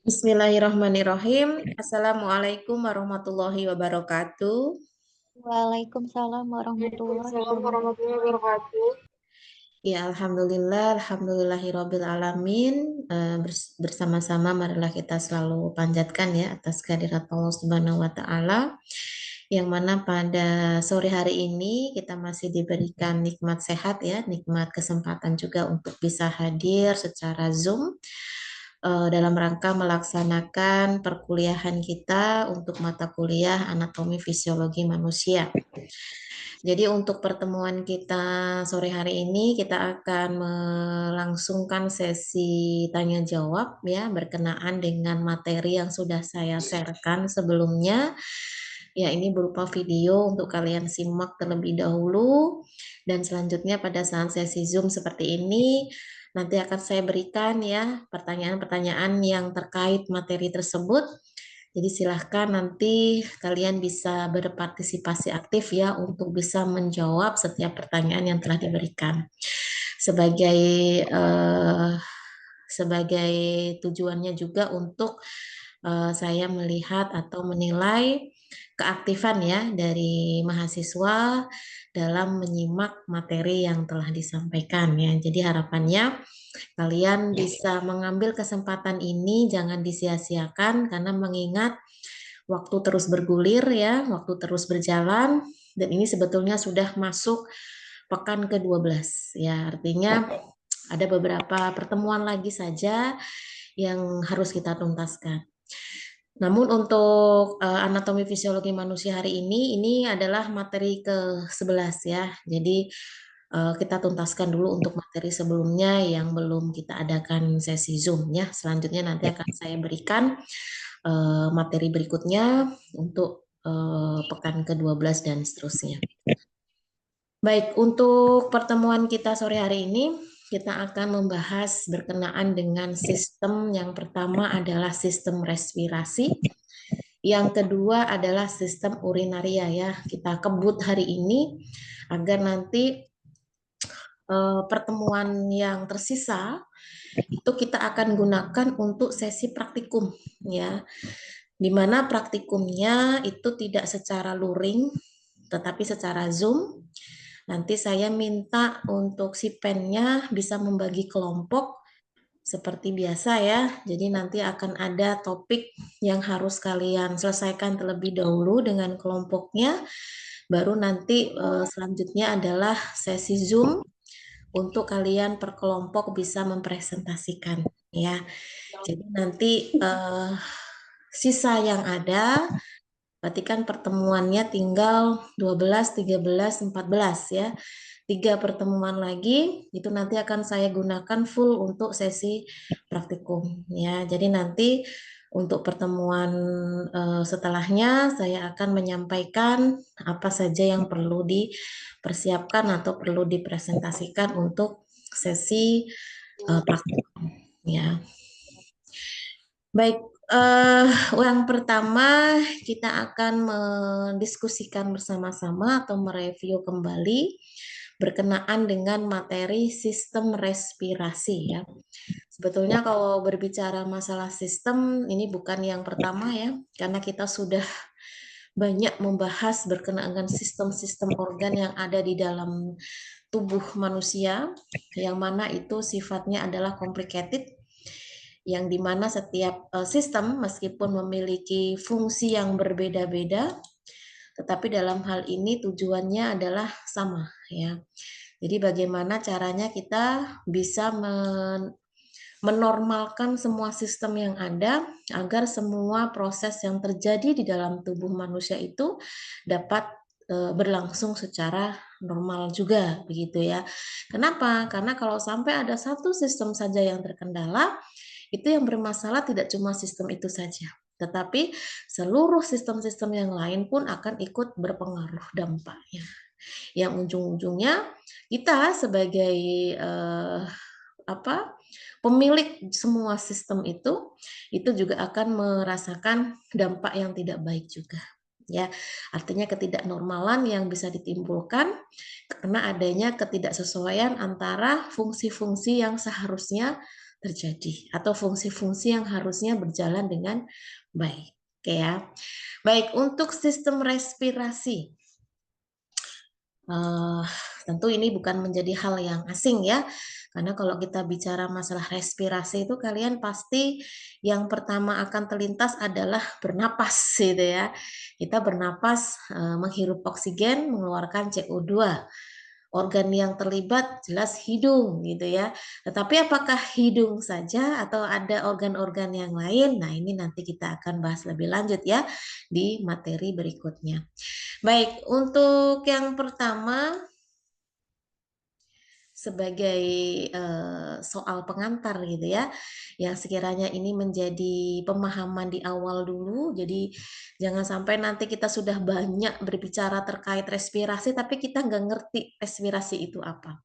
Bismillahirrahmanirrahim. Assalamualaikum warahmatullahi wabarakatuh. Waalaikumsalam warahmatullahi Waalaikumsalam wabarakatuh. warahmatullahi wabarakatuh. Ya, alhamdulillah, alhamdulillahirabbil alamin. Bersama-sama marilah kita selalu panjatkan ya atas kehadirat Allah Subhanahu wa taala, yang mana pada sore hari ini kita masih diberikan nikmat sehat ya, nikmat kesempatan juga untuk bisa hadir secara Zoom dalam rangka melaksanakan perkuliahan kita untuk mata kuliah Anatomi Fisiologi Manusia. Jadi untuk pertemuan kita sore hari ini kita akan melangsungkan sesi tanya jawab ya, berkenaan dengan materi yang sudah saya sharekan sebelumnya. Ya, ini berupa video untuk kalian simak terlebih dahulu, dan selanjutnya pada saat sesi Zoom seperti ini nanti akan saya berikan ya pertanyaan-pertanyaan yang terkait materi tersebut. Jadi silahkan nanti kalian bisa berpartisipasi aktif ya untuk bisa menjawab setiap pertanyaan yang telah diberikan. Sebagai sebagai tujuannya juga untuk saya melihat atau menilai keaktifan ya dari mahasiswa dalam menyimak materi yang telah disampaikan ya. Jadi harapannya kalian bisa mengambil kesempatan ini, jangan disia-siakan karena mengingat waktu terus bergulir ya, waktu terus berjalan, dan ini sebetulnya sudah masuk pekan ke-12 ya. Artinya ada beberapa pertemuan lagi saja yang harus kita tuntaskan. Namun untuk anatomi fisiologi manusia hari ini adalah materi ke-11 ya. Jadi kita tuntaskan dulu untuk materi sebelumnya yang belum kita adakan sesi Zoom ya. Selanjutnya nanti akan saya berikan materi berikutnya untuk pekan ke-12 dan seterusnya. Baik, untuk pertemuan kita sore hari ini kita akan membahas berkenaan dengan sistem. Yang pertama adalah sistem respirasi. Yang kedua adalah sistem urinaria ya. Kita kebut hari ini agar nanti pertemuan yang tersisa itu kita akan gunakan untuk sesi praktikum ya. Di mana praktikumnya itu tidak secara luring tetapi secara Zoom. Nanti saya minta untuk si pennya bisa membagi kelompok seperti biasa ya. Jadi nanti akan ada topik yang harus kalian selesaikan terlebih dahulu dengan kelompoknya. Baru nanti selanjutnya adalah sesi Zoom untuk kalian per kelompok bisa mempresentasikan ya. Jadi nanti sisa yang ada berarti kan pertemuannya tinggal 12, 13, 14 ya. 3 pertemuan lagi itu nanti akan saya gunakan full untuk sesi praktikum ya. Jadi nanti untuk pertemuan setelahnya saya akan menyampaikan apa saja yang perlu dipersiapkan atau perlu dipresentasikan untuk sesi praktikum ya. Baik, yang pertama kita akan mendiskusikan bersama-sama atau mereview kembali berkenaan dengan materi sistem respirasi ya. Sebetulnya kalau berbicara masalah sistem ini bukan yang pertama ya, karena kita sudah banyak membahas berkenaan dengan sistem-sistem organ yang ada di dalam tubuh manusia, yang mana itu sifatnya adalah complicated, yang dimana setiap sistem meskipun memiliki fungsi yang berbeda-beda, tetapi dalam hal ini tujuannya adalah sama ya. Jadi bagaimana caranya kita bisa menormalkan semua sistem yang ada agar semua proses yang terjadi di dalam tubuh manusia itu dapat berlangsung secara normal juga begitu ya. Kenapa? Karena kalau sampai ada satu sistem saja yang terkendala, itu yang bermasalah tidak cuma sistem itu saja, tetapi seluruh sistem-sistem yang lain pun akan ikut berpengaruh dampaknya. Yang ujung-ujungnya kita sebagai pemilik semua sistem itu juga akan merasakan dampak yang tidak baik juga. Ya, artinya ketidaknormalan yang bisa ditimbulkan karena adanya ketidaksesuaian antara fungsi-fungsi yang seharusnya terjadi atau fungsi-fungsi yang harusnya berjalan dengan baik. Oke ya. Baik, untuk sistem respirasi. Uh, tentu ini bukan menjadi hal yang asing ya, karena kalau kita bicara masalah respirasi itu kalian pasti yang pertama akan terlintas adalah bernapas gitu ya. Kita bernapas, menghirup oksigen, mengeluarkan CO2. Organ yang terlibat jelas hidung gitu ya. Tetapi apakah hidung saja atau ada organ-organ yang lain? Nah, ini nanti kita akan bahas lebih lanjut ya di materi berikutnya. Baik, untuk yang pertama sebagai soal pengantar gitu ya, yang sekiranya ini menjadi pemahaman di awal dulu, jadi jangan sampai nanti kita sudah banyak berbicara terkait respirasi, tapi kita nggak ngerti respirasi itu apa.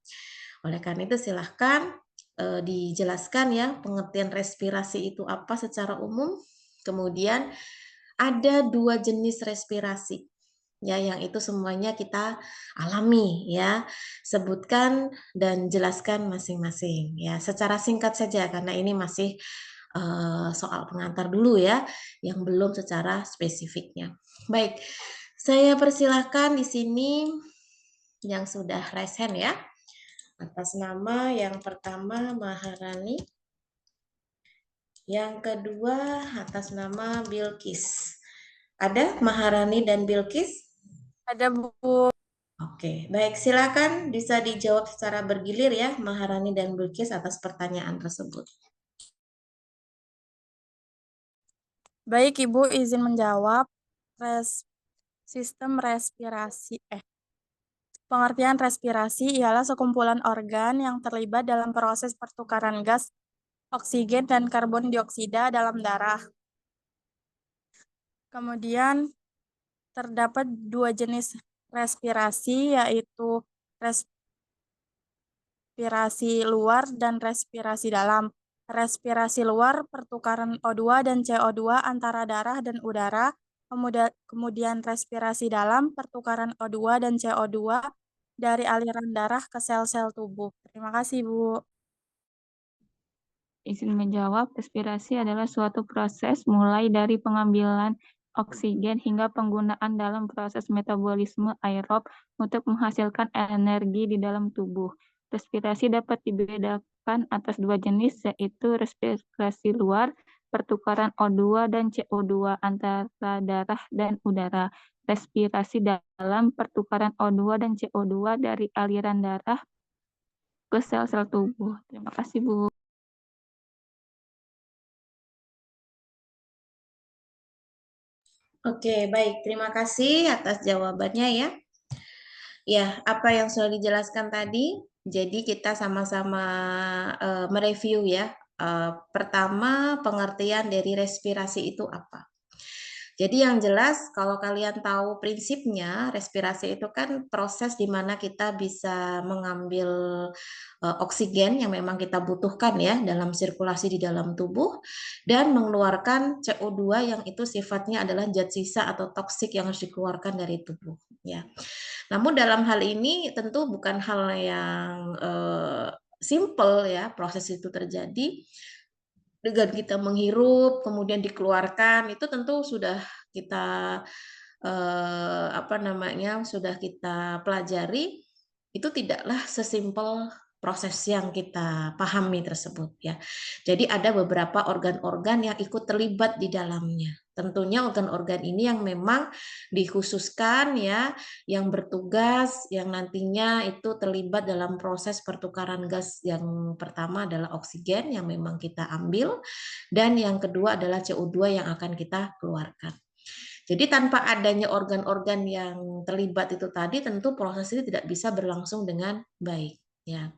Oleh karena itu silahkan dijelaskan ya pengertian respirasi itu apa secara umum, kemudian ada 2 jenis respirasi ya yang itu semuanya kita alami ya. Sebutkan dan jelaskan masing-masing ya secara singkat saja karena ini masih soal pengantar dulu ya yang belum secara spesifiknya. Baik, saya persilahkan di sini yang sudah raise hand ya. Atas nama yang pertama Maharani, yang kedua atas nama Bilkis. Ada Maharani dan Bilkis? Ada, Bu. Oke, baik silakan bisa dijawab secara bergilir ya Maharani dan Bilkis atas pertanyaan tersebut. Baik, Ibu izin menjawab. Sistem respirasi. Pengertian respirasi ialah sekumpulan organ yang terlibat dalam proses pertukaran gas, oksigen, dan karbon dioksida dalam darah. Kemudian terdapat 2 jenis respirasi, yaitu respirasi luar dan respirasi dalam. Respirasi luar, pertukaran O2 dan CO2 antara darah dan udara. Kemudian respirasi dalam, pertukaran O2 dan CO2 dari aliran darah ke sel-sel tubuh. Terima kasih, Bu. Izin menjawab, respirasi adalah suatu proses mulai dari pengambilan oksigen hingga penggunaan dalam proses metabolisme aerob untuk menghasilkan energi di dalam tubuh. Respirasi dapat dibedakan atas 2 jenis, yaitu respirasi luar, pertukaran O2 dan CO2 antara darah dan udara. Respirasi dalam, pertukaran O2 dan CO2 dari aliran darah ke sel-sel tubuh. Terima kasih, Bu. Oke, baik. Terima kasih atas jawabannya ya. Ya, apa yang sudah dijelaskan tadi, jadi kita sama-sama mereview ya. Pertama, pengertian dari respirasi itu apa? Jadi yang jelas kalau kalian tahu prinsipnya, respirasi itu kan proses di mana kita bisa mengambil oksigen yang memang kita butuhkan ya dalam sirkulasi di dalam tubuh dan mengeluarkan CO2 yang itu sifatnya adalah zat sisa atau toksik yang harus dikeluarkan dari tubuh ya. Namun dalam hal ini tentu bukan hal yang simple ya proses itu terjadi dengan kita menghirup kemudian dikeluarkan itu tentu sudah kita sudah kita pelajari itu tidaklah sesimpel proses yang kita pahami tersebut ya. Jadi ada beberapa organ-organ yang ikut terlibat di dalamnya. Tentunya organ-organ ini yang memang dikhususkan ya, yang bertugas, yang nantinya itu terlibat dalam proses pertukaran gas yang pertama adalah oksigen yang memang kita ambil, dan yang kedua adalah CO2 yang akan kita keluarkan. Jadi tanpa adanya organ-organ yang terlibat itu tadi, tentu proses ini tidak bisa berlangsung dengan baik. Ya.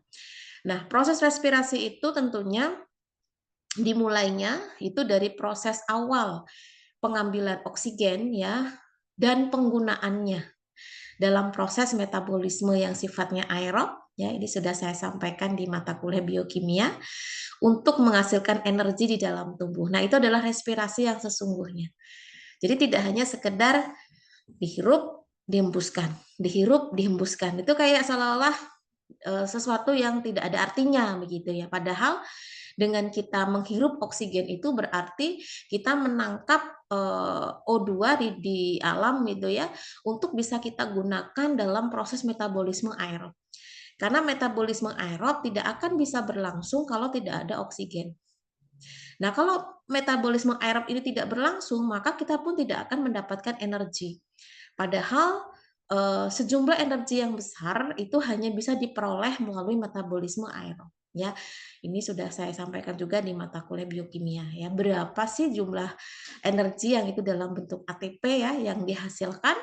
Nah, proses respirasi itu tentunya dimulainya itu dari proses awal pengambilan oksigen ya dan penggunaannya dalam proses metabolisme yang sifatnya aerob ya ini sudah saya sampaikan di mata kuliah biokimia untuk menghasilkan energi di dalam tubuh. Nah, itu adalah respirasi yang sesungguhnya. Jadi tidak hanya sekedar dihirup, dihembuskan, dihirup, dihembuskan. Itu kayak seolah-olah sesuatu yang tidak ada artinya begitu ya. Padahal Dengan kita menghirup oksigen itu berarti kita menangkap O2 di alam gitu ya, untuk bisa kita gunakan dalam proses metabolisme aerob. Karena metabolisme aerob tidak akan bisa berlangsung kalau tidak ada oksigen. Nah, kalau metabolisme aerob ini tidak berlangsung, maka kita pun tidak akan mendapatkan energi. Padahal sejumlah energi yang besar itu hanya bisa diperoleh melalui metabolisme aerob. Ya, ini sudah saya sampaikan juga di mata kuliah biokimia. Ya, berapa sih jumlah energi yang itu dalam bentuk ATP ya yang dihasilkan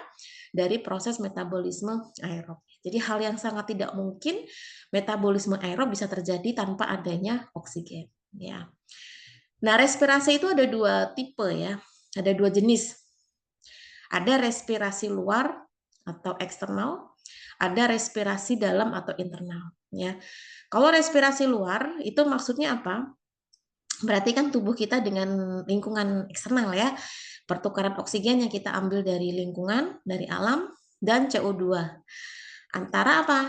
dari proses metabolisme aerob. Jadi hal yang sangat tidak mungkin metabolisme aerob bisa terjadi tanpa adanya oksigen. Ya. Nah, respirasi itu ada dua tipe ya, ada dua jenis. Ada respirasi luar atau eksternal, ada respirasi dalam atau internal. Ya, kalau respirasi luar itu maksudnya apa? Berarti kan tubuh kita dengan lingkungan eksternal ya, pertukaran oksigen yang kita ambil dari lingkungan, dari alam, dan CO2 antara apa?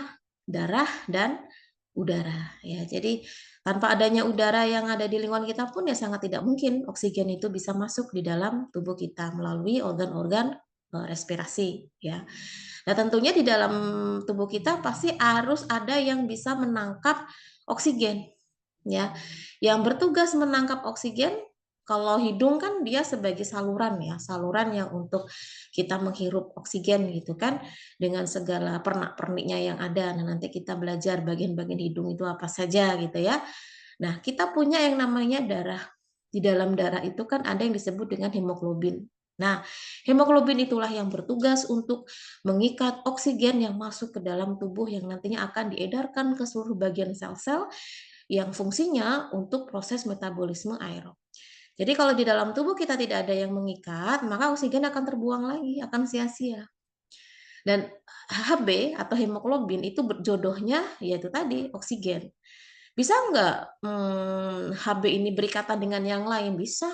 Darah dan udara ya. Jadi tanpa adanya udara yang ada di lingkungan kita pun ya sangat tidak mungkin oksigen itu bisa masuk di dalam tubuh kita melalui organ-organ respirasi ya. Nah, tentunya di dalam tubuh kita pasti harus ada yang bisa menangkap oksigen ya. Yang bertugas menangkap oksigen, kalau hidung kan dia sebagai saluran ya, saluran yang untuk kita menghirup oksigen gitu kan, dengan segala pernak-perniknya yang ada. Nah, nanti kita belajar bagian-bagian hidung itu apa saja gitu ya. Nah, kita punya yang namanya darah. Di dalam darah itu kan ada yang disebut dengan hemoglobin. Nah, hemoglobin itulah yang bertugas untuk mengikat oksigen yang masuk ke dalam tubuh yang nantinya akan diedarkan ke seluruh bagian sel-sel yang fungsinya untuk proses metabolisme aerob. Jadi kalau di dalam tubuh kita tidak ada yang mengikat, maka oksigen akan terbuang lagi, akan sia-sia. Dan Hb atau hemoglobin itu jodohnya yaitu tadi oksigen. Bisa nggak Hb ini berikatan dengan yang lain? Bisa.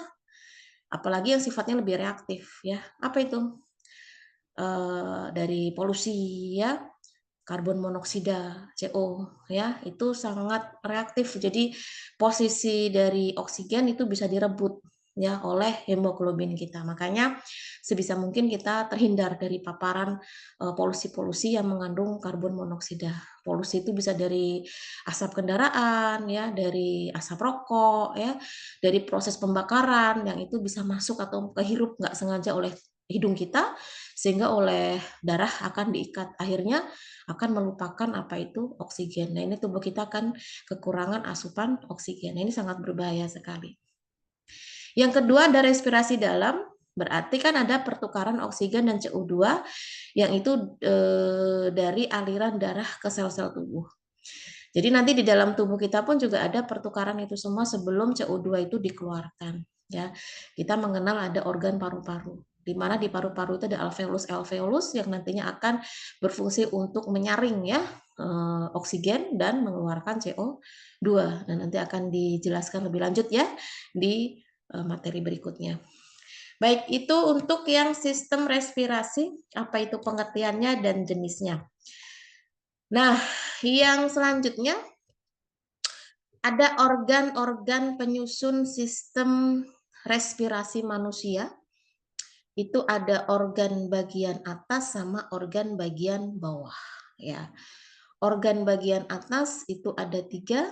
Apalagi yang sifatnya lebih reaktif ya. Apa itu? Dari polusi ya, karbon monoksida, CO ya, itu sangat reaktif. Jadi posisi dari oksigen itu bisa direbut ya oleh hemoglobin kita. Makanya sebisa mungkin kita terhindar dari paparan polusi-polusi yang mengandung karbon monoksida. Polusi itu bisa dari asap kendaraan ya, dari asap rokok ya, dari proses pembakaran yang itu bisa masuk atau kehirup nggak sengaja oleh hidung kita sehingga oleh darah akan diikat. Akhirnya akan melupakan apa itu oksigen. Nah, ini tubuh kita akan kekurangan asupan oksigen. Nah, ini sangat berbahaya sekali. Yang kedua ada respirasi dalam, berarti kan ada pertukaran oksigen dan CO2 yang itu dari aliran darah ke sel-sel tubuh. Jadi nanti di dalam tubuh kita pun juga ada pertukaran itu semua sebelum CO2 itu dikeluarkan. Ya, kita mengenal ada organ paru-paru, di mana di paru-paru itu ada alveolus yang nantinya akan berfungsi untuk menyaring ya oksigen dan mengeluarkan CO2. Nah, nanti akan dijelaskan lebih lanjut ya di materi berikutnya. Baik, itu untuk yang sistem respirasi, apa itu pengertiannya dan jenisnya. Nah, yang selanjutnya ada organ-organ penyusun sistem respirasi manusia. Itu ada organ bagian atas sama organ bagian bawah. Ya, organ bagian atas itu ada 3,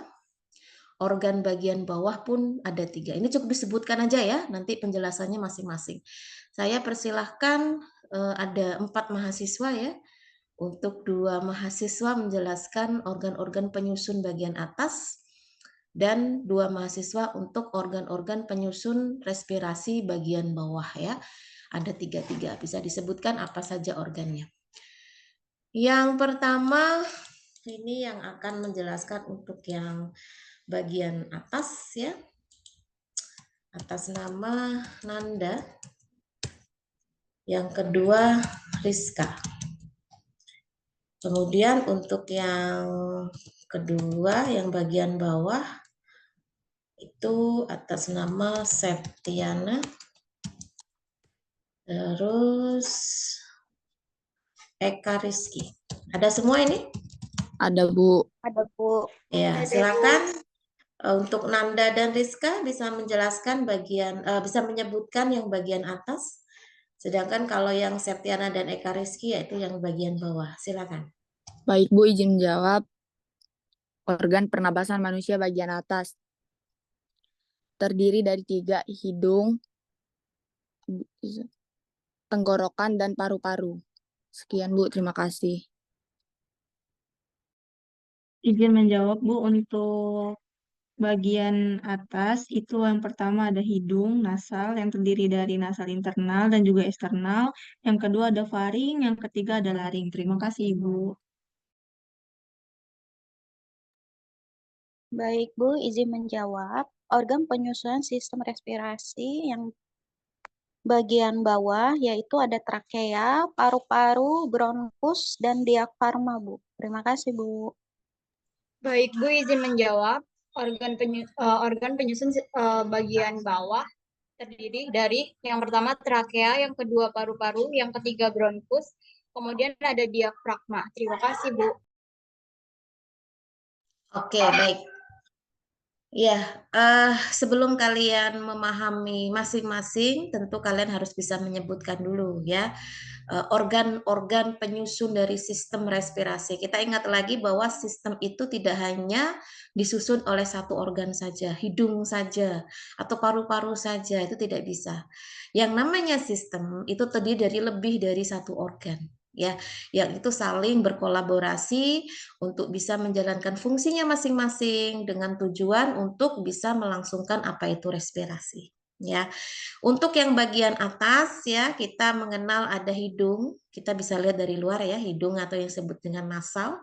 organ bagian bawah pun ada 3. Ini cukup disebutkan aja ya, nanti penjelasannya masing-masing. Saya persilahkan ada 4 mahasiswa ya, untuk 2 mahasiswa menjelaskan organ-organ penyusun bagian atas, dan 2 mahasiswa untuk organ-organ penyusun respirasi bagian bawah ya. Ada 3, bisa disebutkan apa saja organnya. Yang pertama, ini yang akan menjelaskan untuk yang bagian atas ya. Atas nama Nanda. Yang kedua, Rizka. Kemudian untuk yang kedua, yang bagian bawah, itu atas nama Septiana. Terus Eka Rizky. Ada semua ini? Ada, Bu. Ada, Bu. Ya, silakan Untuk Nanda dan Rizka bisa menjelaskan bisa menyebutkan yang bagian atas. Sedangkan kalau yang Septiana dan Eka Rizky yaitu yang bagian bawah. Silakan. Baik, Bu, izin menjawab. Organ pernapasan manusia bagian atas terdiri dari 3 hidung, tenggorokan, dan paru-paru. Sekian, Bu. Terima kasih. Izin menjawab, Bu, untuk bagian atas itu yang pertama ada hidung, nasal, yang terdiri dari nasal internal dan juga eksternal. Yang kedua ada faring, yang ketiga ada laring. Terima kasih, Ibu. Baik, Bu, izin menjawab. Organ penyusunan sistem respirasi yang bagian bawah yaitu ada trakea, paru-paru, bronkus, dan diafragma, Bu. Terima kasih, Bu. Baik, Bu, izin menjawab. Organ penyusun bagian bawah terdiri dari yang pertama trakea, yang kedua paru-paru, yang ketiga bronkus, kemudian ada diafragma. Terima kasih, Bu. Oke, baik. Ya, sebelum kalian memahami masing-masing, tentu kalian harus bisa menyebutkan dulu ya organ-organ penyusun dari sistem respirasi. Kita ingat lagi bahwa sistem itu tidak hanya disusun oleh satu organ saja, hidung saja, atau paru-paru saja, itu tidak bisa. Yang namanya sistem itu terdiri dari lebih dari satu organ. Ya, yang itu saling berkolaborasi untuk bisa menjalankan fungsinya masing-masing dengan tujuan untuk bisa melangsungkan apa itu respirasi. Ya, untuk yang bagian atas ya kita mengenal ada hidung, kita bisa lihat dari luar ya hidung atau yang disebut dengan nasal.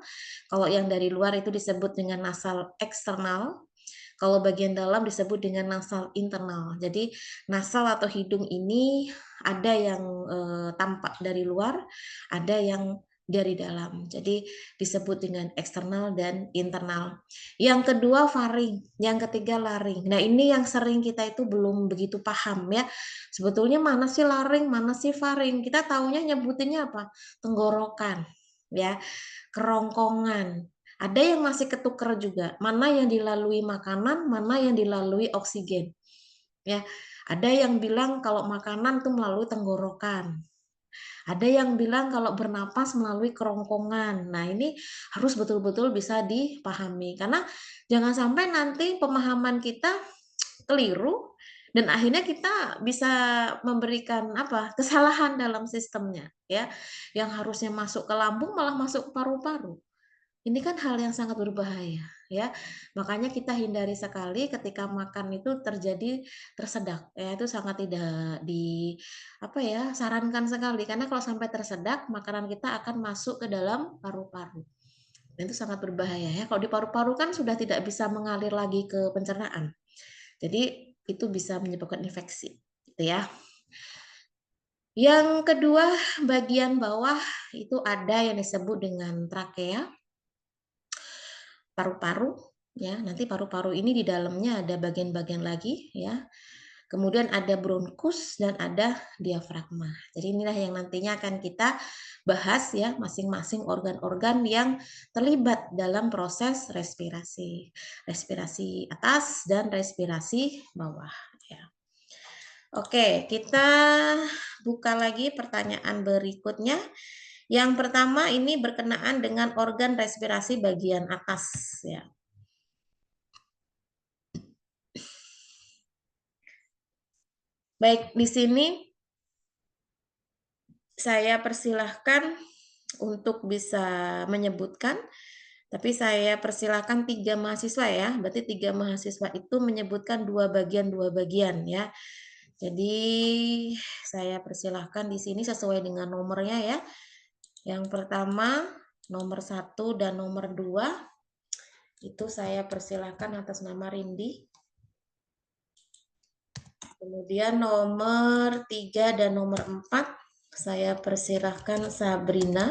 Kalau yang dari luar itu disebut dengan nasal eksternal. Kalau bagian dalam disebut dengan nasal internal. Jadi nasal atau hidung ini ada yang tampak dari luar, ada yang dari dalam. Jadi disebut dengan eksternal dan internal. Yang kedua faring, yang ketiga laring. Nah, ini yang sering kita itu belum begitu paham ya. Sebetulnya mana sih laring, mana sih faring? Kita taunya nyebutinnya apa? Tenggorokan, ya. Kerongkongan. Ada yang masih ketuker juga, mana yang dilalui makanan, mana yang dilalui oksigen. Ya, ada yang bilang kalau makanan itu melalui tenggorokan. Ada yang bilang kalau bernapas melalui kerongkongan. Nah, ini harus betul-betul bisa dipahami karena jangan sampai nanti pemahaman kita keliru dan akhirnya kita bisa memberikan kesalahan dalam sistemnya ya. Yang harusnya masuk ke lambung malah masuk ke paru-paru. Ini kan hal yang sangat berbahaya ya. Makanya kita hindari sekali ketika makan itu terjadi tersedak ya, itu sangat tidak sarankan sekali karena kalau sampai tersedak makanan kita akan masuk ke dalam paru-paru. Itu sangat berbahaya ya. Kalau di paru-paru kan sudah tidak bisa mengalir lagi ke pencernaan. Jadi itu bisa menyebabkan infeksi gitu ya. Yang kedua, bagian bawah itu ada yang disebut dengan trakea, paru-paru ya. Nanti paru-paru ini di dalamnya ada bagian-bagian lagi ya. Kemudian ada bronkus dan ada diafragma. Jadi inilah yang nantinya akan kita bahas ya masing-masing organ-organ yang terlibat dalam proses respirasi. Respirasi atas dan respirasi bawah ya. Oke, kita buka lagi pertanyaan berikutnya. Yang pertama ini berkenaan dengan organ respirasi bagian atas ya. Baik, di sini saya persilahkan untuk bisa menyebutkan, tapi saya persilahkan 3 mahasiswa ya. Berarti 3 mahasiswa itu menyebutkan dua bagian ya. Jadi saya persilahkan di sini sesuai dengan nomornya ya. Yang pertama nomor 1 dan nomor 2 itu saya persilahkan atas nama Rindi. Kemudian nomor 3 dan nomor 4 saya persilahkan Sabrina.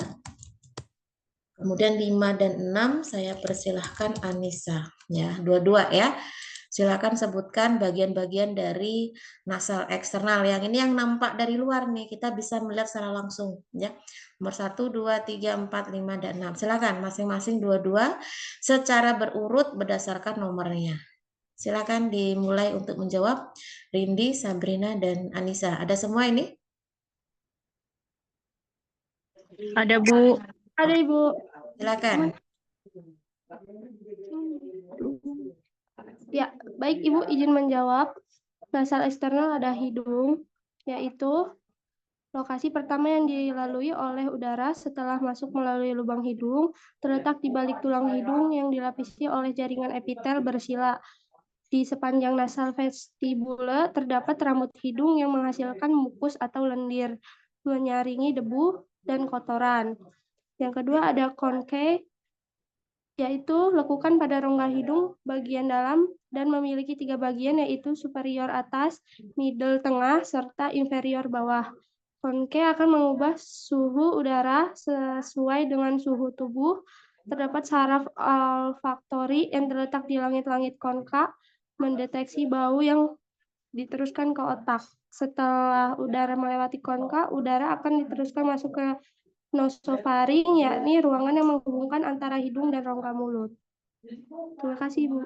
Kemudian 5 dan 6 saya persilahkan Anissa. Ya, dua-dua ya. Silakan sebutkan bagian-bagian dari nasal eksternal. Yang ini yang nampak dari luar nih, kita bisa melihat secara langsung ya. Nomor 1, 2, 3, 4, 5 dan 6. Silakan masing-masing dua-dua secara berurut berdasarkan nomornya. Silakan dimulai untuk menjawab. Rindi, Sabrina, dan Anissa. Ada semua ini? Ada, Bu. Ada, Ibu. Silakan. Ya, baik Ibu izin menjawab. Nasal eksternal ada hidung, yaitu lokasi pertama yang dilalui oleh udara setelah masuk melalui lubang hidung, terletak di balik tulang hidung yang dilapisi oleh jaringan epitel bersila. Di sepanjang nasal vestibule terdapat rambut hidung yang menghasilkan mukus atau lendir, menyaringi debu dan kotoran. Yang kedua ada konke, yaitu lekukan pada rongga hidung bagian dalam dan memiliki 3 bagian, yaitu superior atas, middle tengah, serta inferior bawah. Konke akan mengubah suhu udara sesuai dengan suhu tubuh. Terdapat saraf olfaktori yang terletak di langit-langit konka, mendeteksi bau yang diteruskan ke otak. Setelah udara melewati konka, udara akan diteruskan masuk ke nosofaring, yakni ruangan yang menghubungkan antara hidung dan rongga mulut. Terima kasih, Bu.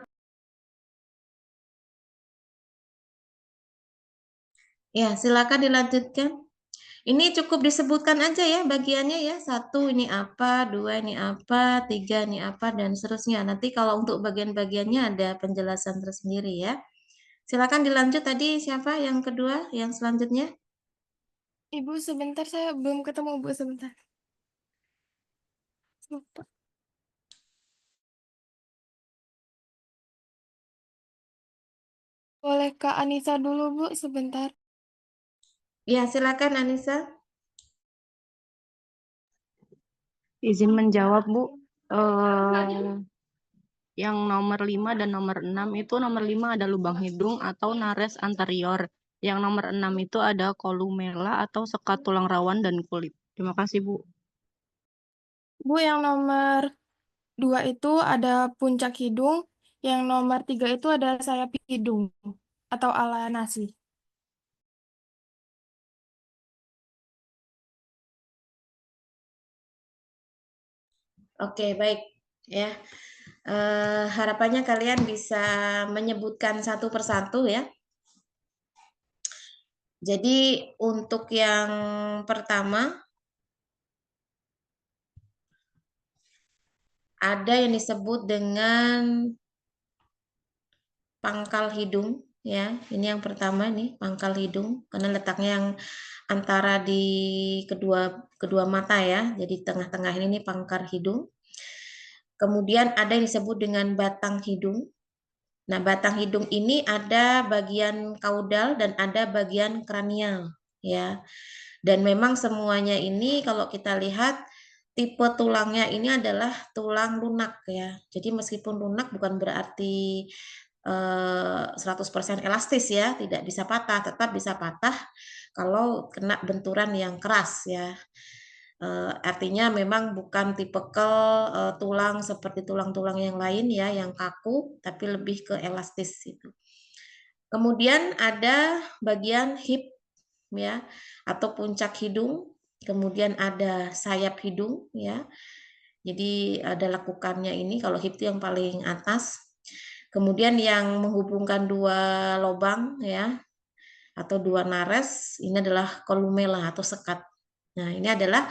Ya, silakan dilanjutkan. Ini cukup disebutkan aja ya bagiannya ya. 1 ini apa, 2 ini apa, 3 ini apa, dan seterusnya. Nanti kalau untuk bagian-bagiannya ada penjelasan tersendiri ya. Silakan dilanjut tadi siapa yang kedua, yang selanjutnya? Ibu sebentar, saya belum ketemu Bu sebentar. Lupa. Boleh Kak Anissa dulu Bu sebentar. Ya, silakan Anissa. Izin menjawab, Bu. Yang nomor 5 dan nomor 6 itu nomor 5 ada lubang hidung atau nares anterior. Yang nomor 6 itu ada kolumella atau sekat tulang rawan dan kulit. Terima kasih, Bu. Bu, yang nomor 2 itu ada puncak hidung, yang nomor 3 itu ada sayap hidung atau ala nasi. Oke, baik ya. Harapannya kalian bisa menyebutkan satu persatu ya. Jadi untuk yang pertama ada yang disebut dengan pangkal hidung ya. Ini yang pertama nih, pangkal hidung karena letaknya yang antara di kedua mata ya. Jadi tengah-tengah ini nih pangkal hidung. Kemudian ada yang disebut dengan batang hidung. Nah, batang hidung ini ada bagian kaudal dan ada bagian kranial ya. Dan memang semuanya ini kalau kita lihat tipe tulangnya ini adalah tulang lunak ya. Jadi meskipun lunak bukan berarti 100% elastis ya, tidak bisa patah, tetap bisa patah kalau kena benturan yang keras ya. Artinya memang bukan tipikal tulang seperti tulang-tulang yang lain ya, yang kaku, tapi lebih ke elastis itu. Kemudian ada bagian hip ya, atau puncak hidung. Kemudian ada sayap hidung ya. Jadi ada lekukannya ini, kalau hip itu yang paling atas. Kemudian yang menghubungkan 2 lubang ya, atau 2 nares, ini adalah kolumella atau sekat. Nah, ini adalah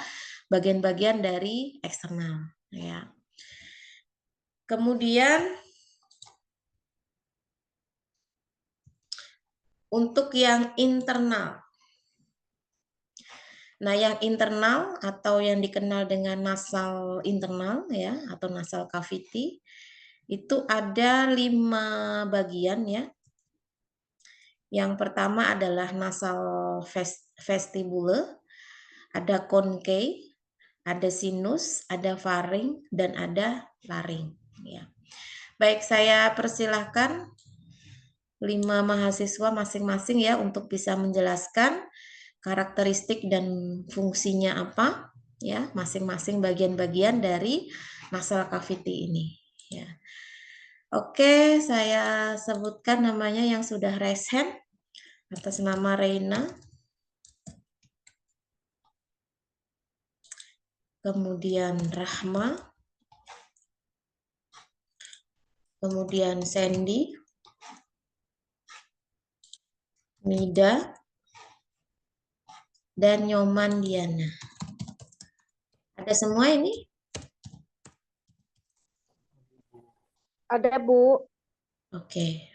bagian-bagian dari eksternal ya. Kemudian untuk yang internal. Nah, yang internal atau yang dikenal dengan nasal internal ya, atau nasal cavity itu ada 5 bagian ya. Yang pertama adalah nasal vestibule, ada concave, ada sinus, ada faring, dan ada laring. Ya. Baik, saya persilahkan 5 mahasiswa masing-masing ya untuk bisa menjelaskan karakteristik dan fungsinya apa ya, masing-masing bagian-bagian dari nasal cavity ini. Ya. Oke, saya sebutkan namanya yang sudah raise hand atas nama Reina. Kemudian Rahma, kemudian Sandy, Nida, dan Nyoman Diana. Ada semua ini? Ada, Bu. Oke.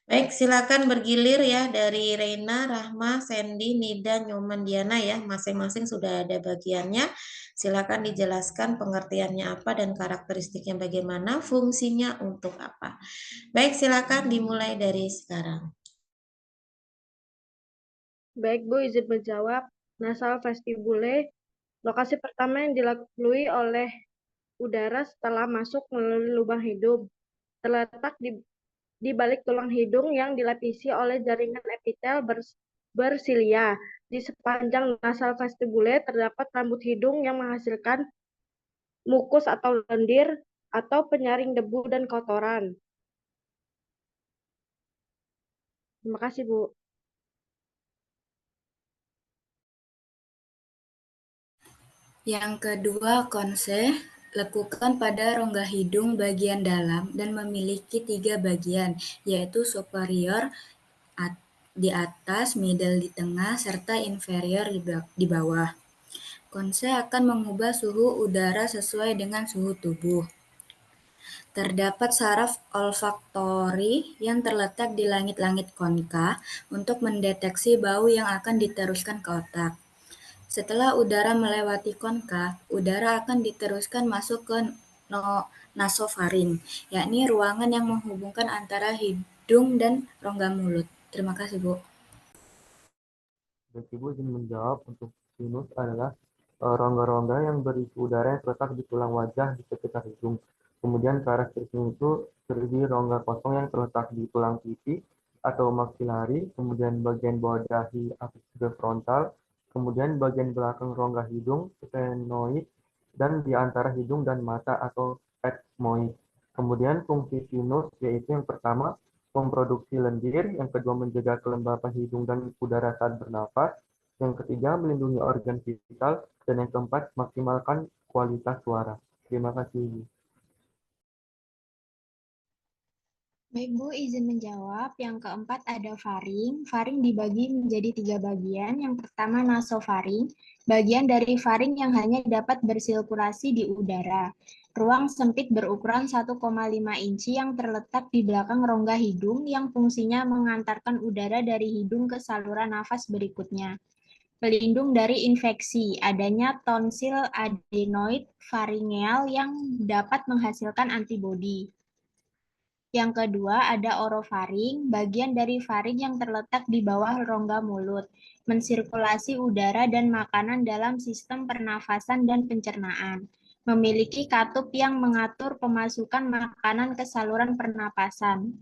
Baik, silakan bergilir ya dari Reina, Rahma, Sandy, Nida, Nyoman, Diana ya. Masing-masing sudah ada bagiannya. Silakan dijelaskan pengertiannya apa dan karakteristiknya bagaimana, fungsinya untuk apa. Baik, silakan dimulai dari sekarang. Baik, Bu, izin menjawab. Nasal vestibule, lokasi pertama yang dilalui oleh udara setelah masuk melalui lubang hidung, terletak di balik tulang hidung yang dilapisi oleh jaringan epitel bersilia. Di sepanjang nasal vestibule terdapat rambut hidung yang menghasilkan mukus atau lendir atau penyaring debu dan kotoran. Terima kasih, Bu. Yang kedua, konse lekukan pada rongga hidung bagian dalam dan memiliki 3 bagian, yaitu superior di atas, middle di tengah, serta inferior di bawah. Konse akan mengubah suhu udara sesuai dengan suhu tubuh. Terdapat saraf olfaktori yang terletak di langit-langit konka untuk mendeteksi bau yang akan diteruskan ke otak. Setelah udara melewati konka, udara akan diteruskan masuk ke nasofaring, yakni ruangan yang menghubungkan antara hidung dan rongga mulut. Terima kasih, Bu. Baik, Ibu izin menjawab. Untuk sinus adalah rongga-rongga yang berisi udara yang terletak di tulang wajah di sekitar hidung. Kemudian karakteristiknya itu terdiri rongga kosong yang terletak di tulang pipi atau maksilari, kemudian bagian bawah dahi atau juga frontal, kemudian bagian belakang rongga hidung, sphenoid, dan di antara hidung dan mata atau ethmoid. Kemudian fungsi sinus yaitu yang pertama memproduksi lendir, yang kedua menjaga kelembapan hidung dan udara saat bernapas, yang ketiga melindungi organ vital, dan yang keempat maksimalkan kualitas suara. Terima kasih, Ibu. Baik, Bu, izin menjawab. Yang keempat ada faring. Faring dibagi menjadi 3 bagian. Yang pertama nasofaring, bagian dari faring yang hanya dapat bersirkulasi di udara. Ruang sempit berukuran 1,5 inci yang terletak di belakang rongga hidung yang fungsinya mengantarkan udara dari hidung ke saluran nafas berikutnya. Pelindung dari infeksi, adanya tonsil adenoid faringeal yang dapat menghasilkan antibodi. Yang kedua ada orofaring, bagian dari faring yang terletak di bawah rongga mulut, mensirkulasi udara dan makanan dalam sistem pernafasan dan pencernaan. Memiliki katup yang mengatur pemasukan makanan ke saluran pernapasan.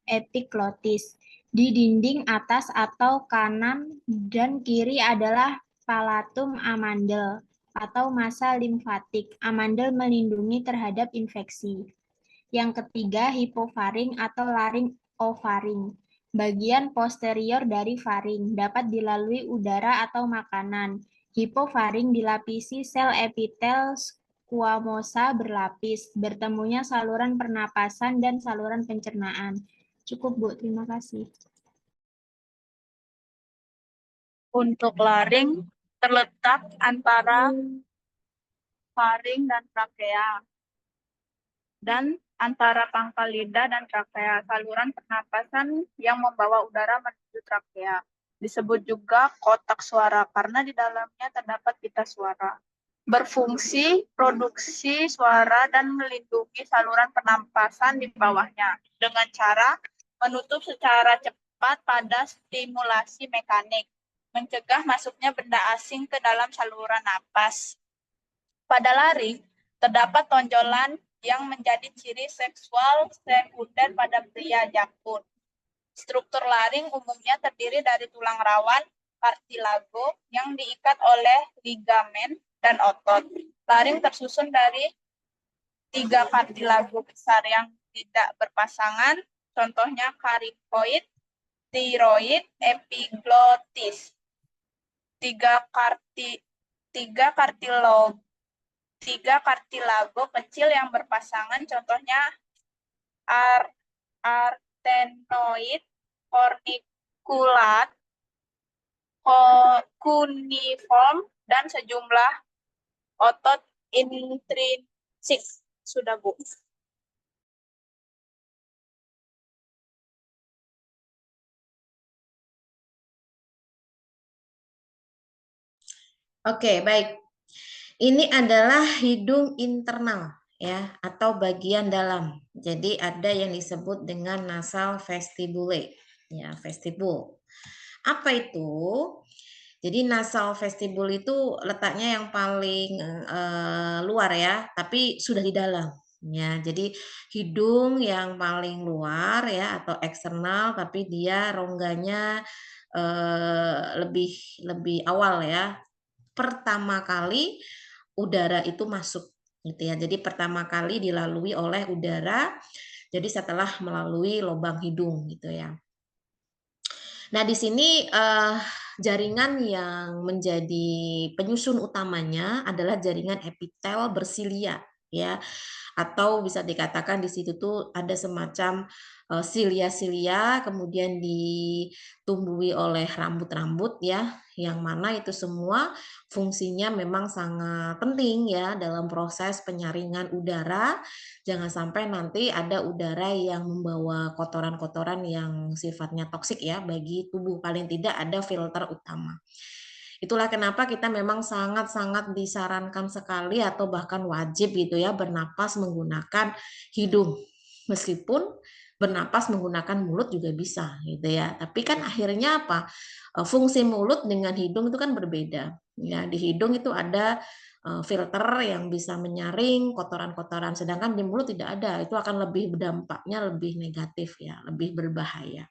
Epiglotis. Di dinding atas atau kanan dan kiri adalah palatum amandel atau massa limfatik. Amandel melindungi terhadap infeksi. Yang ketiga, hipofaring atau laringofaring. Bagian posterior dari faring dapat dilalui udara atau makanan. Hipofaring dilapisi sel epitel squamosa berlapis, bertemunya saluran pernapasan dan saluran pencernaan. Cukup, Bu. Terima kasih. Untuk laring terletak antara faring dan trakea dan antara pangkal lidah dan trakea, saluran pernapasan yang membawa udara menuju trakea. Disebut juga kotak suara karena di dalamnya terdapat pita suara. Berfungsi produksi suara dan melindungi saluran pernapasan di bawahnya dengan cara menutup secara cepat pada stimulasi mekanik, mencegah masuknya benda asing ke dalam saluran napas. Pada laring, terdapat tonjolan yang menjadi ciri seksual sekunder pada pria jakun. Struktur laring umumnya terdiri dari tulang rawan, kartilago, yang diikat oleh ligamen dan otot. Laring tersusun dari 3 kartilago besar yang tidak berpasangan, contohnya karikoid, tiroid, epiglotis. 3 kartilago kecil yang berpasangan, contohnya artenoid, kulat, kuniform, dan sejumlah otot intrinsik. Sudah, Bu. Oke, baik. Ini adalah hidung internal ya atau bagian dalam. Jadi ada yang disebut dengan nasal vestibule ya, vestibul. Apa itu? Jadi nasal vestibul itu letaknya yang paling luar ya, tapi sudah di dalam. Ya, jadi hidung yang paling luar ya atau eksternal, tapi dia rongganya lebih awal ya. Pertama kali udara itu masuk gitu ya. Jadi pertama kali dilalui oleh udara. Jadi setelah melalui lubang hidung gitu ya. Nah, di sini jaringan yang menjadi penyusun utamanya adalah jaringan epitel bersilia ya. Atau bisa dikatakan di situ tuh ada semacam silia-silia kemudian ditumbuhi oleh rambut-rambut ya, yang mana itu semua fungsinya memang sangat penting ya dalam proses penyaringan udara. Jangan sampai nanti ada udara yang membawa kotoran-kotoran yang sifatnya toksik ya bagi tubuh. Paling tidak ada filter utama. Itulah kenapa kita memang sangat-sangat disarankan sekali atau bahkan wajib gitu ya bernapas menggunakan hidung. Meskipun bernapas menggunakan mulut juga bisa gitu ya. Tapi kan akhirnya apa? Fungsi mulut dengan hidung itu kan berbeda. Ya, di hidung itu ada filter yang bisa menyaring kotoran-kotoran, sedangkan di mulut tidak ada. Itu akan lebih dampaknya lebih negatif ya, lebih berbahaya.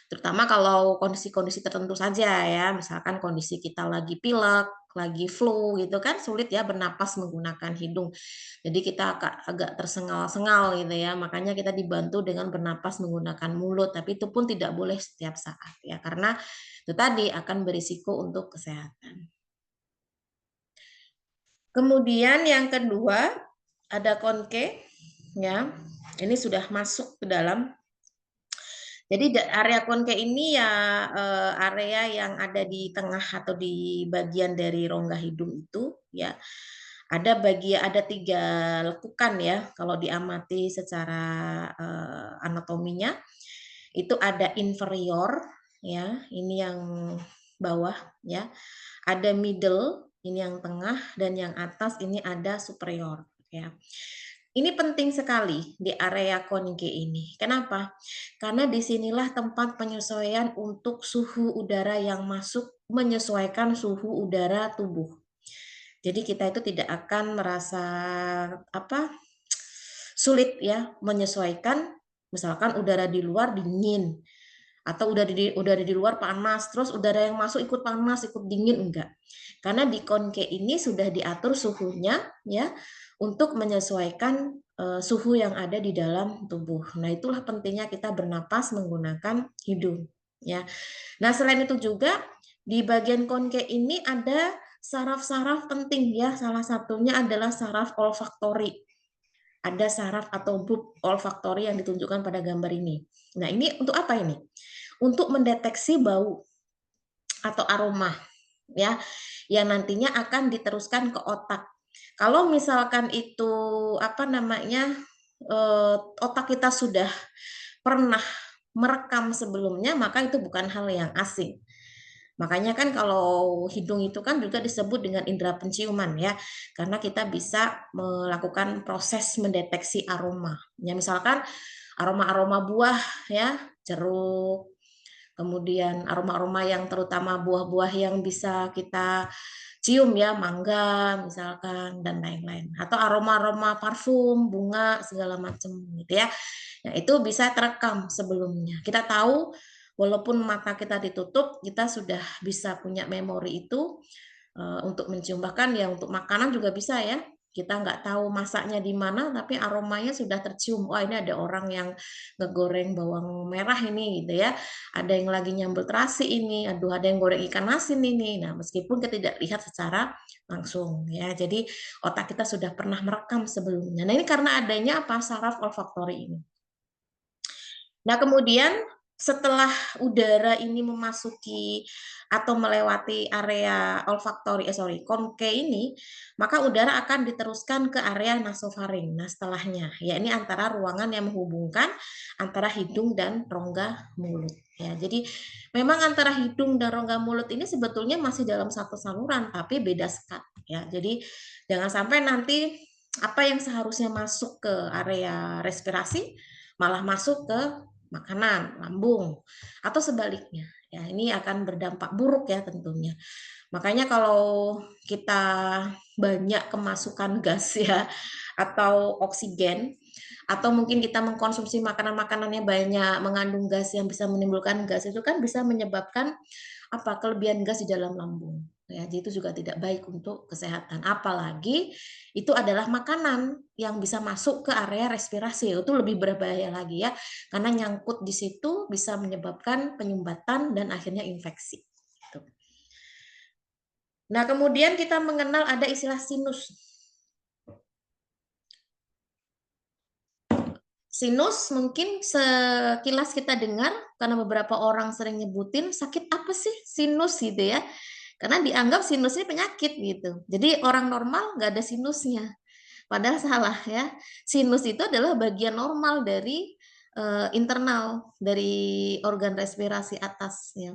Terutama kalau kondisi-kondisi tertentu saja ya, misalkan kondisi kita lagi pilek, lagi flu gitu kan sulit ya bernapas menggunakan hidung. Jadi kita agak tersengal-sengal gitu ya, makanya kita dibantu dengan bernapas menggunakan mulut, tapi itu pun tidak boleh setiap saat ya, karena itu tadi akan berisiko untuk kesehatan. Kemudian yang kedua ada konke ya, ini sudah masuk ke dalam. Jadi area konke ini ya area yang ada di tengah atau di bagian dari rongga hidung itu ya. Ada tiga lekukan ya kalau diamati secara anatominya. Itu ada inferior ya, ini yang bawah ya. Ada middle, ini yang tengah, dan yang atas ini ada superior ya. Ini penting sekali di area konke ini. Kenapa? Karena disinilah tempat penyesuaian untuk suhu udara yang masuk menyesuaikan suhu udara tubuh. Jadi kita itu tidak akan merasa sulit ya menyesuaikan. Misalkan udara di luar dingin atau udara di luar panas, terus udara yang masuk ikut panas, ikut dingin, enggak. Karena di konke ini sudah diatur suhunya ya untuk menyesuaikan suhu yang ada di dalam tubuh. Nah, itulah pentingnya kita bernapas menggunakan hidung ya. Nah, selain itu juga di bagian konke ini ada saraf-saraf penting ya. Salah satunya adalah saraf olfaktori. Ada saraf atau bulb olfaktori yang ditunjukkan pada gambar ini. Nah, ini untuk apa ini? Untuk mendeteksi bau atau aroma ya, yang nantinya akan diteruskan ke otak. Kalau misalkan itu otak kita sudah pernah merekam sebelumnya, maka itu bukan hal yang asing. Makanya kan kalau hidung itu kan juga disebut dengan indera penciuman ya, karena kita bisa melakukan proses mendeteksi aroma. Ya misalkan aroma-aroma buah ya, jeruk, kemudian aroma-aroma yang terutama buah-buah yang bisa kita cium ya, mangga misalkan dan lain-lain, atau aroma-aroma parfum, bunga segala macam gitu ya. Nah, itu bisa terekam sebelumnya. Kita tahu walaupun mata kita ditutup, kita sudah bisa punya memori itu untuk mencium. Bahkan ya untuk makanan juga bisa ya. Kita nggak tahu masaknya di mana, tapi aromanya sudah tercium. Wah, ini ada orang yang ngegoreng bawang merah ini gitu ya. Ada yang lagi nyambel terasi ini. Aduh, ada yang goreng ikan asin ini. Nah, meskipun kita tidak lihat secara langsung ya. Jadi otak kita sudah pernah merekam sebelumnya. Nah, ini karena adanya saraf olfaktori ini. Nah, kemudian setelah udara ini memasuki atau melewati area olfaktori, konke ini, maka udara akan diteruskan ke area nasofaring. Nah, setelahnya, ya ini antara ruangan yang menghubungkan antara hidung dan rongga mulut. Ya, jadi memang antara hidung dan rongga mulut ini sebetulnya masih dalam satu saluran, tapi beda sekat. Ya, jadi jangan sampai nanti apa yang seharusnya masuk ke area respirasi malah masuk ke makanan, lambung, atau sebaliknya. Ya, ini akan berdampak buruk ya tentunya. Makanya kalau kita banyak kemasukan gas ya atau oksigen, atau mungkin kita mengkonsumsi makanan-makanannya banyak mengandung gas yang bisa menimbulkan gas, itu kan bisa menyebabkan apa kelebihan gas di dalam lambung. Ya, jadi itu juga tidak baik untuk kesehatan. Apalagi itu adalah makanan yang bisa masuk ke area respirasi, itu lebih berbahaya lagi ya, karena nyangkut di situ bisa menyebabkan penyumbatan dan akhirnya infeksi. Nah, kemudian kita mengenal ada istilah sinus. Sinus mungkin sekilas kita dengar karena beberapa orang sering nyebutin sakit apa sih sinus gitu ya. Karena dianggap sinus ini penyakit gitu. Jadi orang normal nggak ada sinusnya. Padahal salah ya. Sinus itu adalah bagian normal dari internal dari organ respirasi atas ya.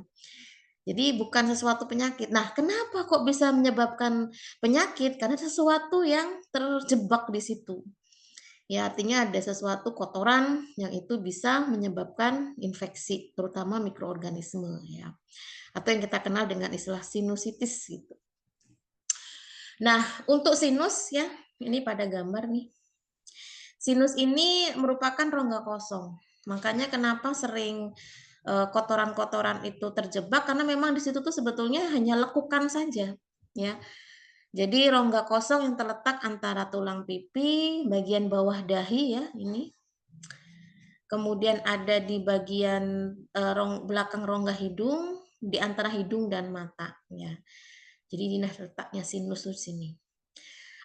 Jadi bukan sesuatu penyakit. Nah, kenapa kok bisa menyebabkan penyakit? Karena sesuatu yang terjebak di situ. Ya, artinya ada sesuatu kotoran yang itu bisa menyebabkan infeksi, terutama mikroorganisme ya. Atau yang kita kenal dengan istilah sinusitis gitu. Nah, untuk sinus ya, ini pada gambar nih. Sinus ini merupakan rongga kosong. Makanya kenapa sering kotoran-kotoran itu terjebak karena memang di situ tuh sebetulnya hanya lekukan saja ya. Jadi rongga kosong yang terletak antara tulang pipi, bagian bawah dahi ya, ini. Kemudian ada di bagian belakang rongga hidung, di antara hidung dan mata ya. Jadi ini letaknya sinus di sini.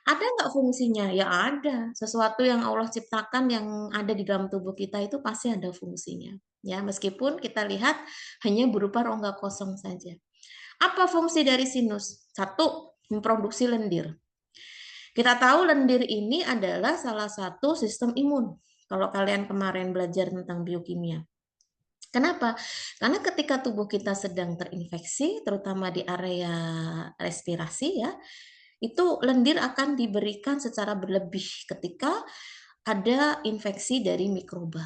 Ada nggak fungsinya? Ya ada. Sesuatu yang Allah ciptakan yang ada di dalam tubuh kita itu pasti ada fungsinya. Ya, meskipun kita lihat hanya berupa rongga kosong saja. Apa fungsi dari sinus? Satu, memproduksi lendir. Kita tahu lendir ini adalah salah satu sistem imun. Kalau kalian kemarin belajar tentang biokimia. Kenapa? Karena ketika tubuh kita sedang terinfeksi, terutama di area respirasi ya, itu lendir akan diberikan secara berlebih ketika ada infeksi dari mikroba.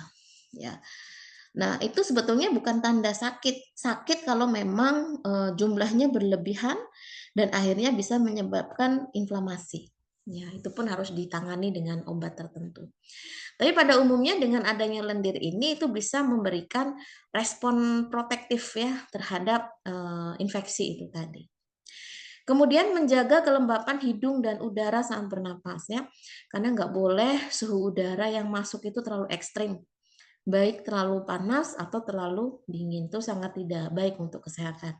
Ya. Nah, itu sebetulnya bukan tanda sakit. Sakit kalau memang jumlahnya berlebihan dan akhirnya bisa menyebabkan inflamasi. Ya, itu pun harus ditangani dengan obat tertentu. Tapi pada umumnya dengan adanya lendir ini itu bisa memberikan respon protektif ya terhadap infeksi itu tadi. Kemudian menjaga kelembapan hidung dan udara saat bernapas ya, karena nggak boleh suhu udara yang masuk itu terlalu ekstrim, baik terlalu panas atau terlalu dingin, itu sangat tidak baik untuk kesehatan.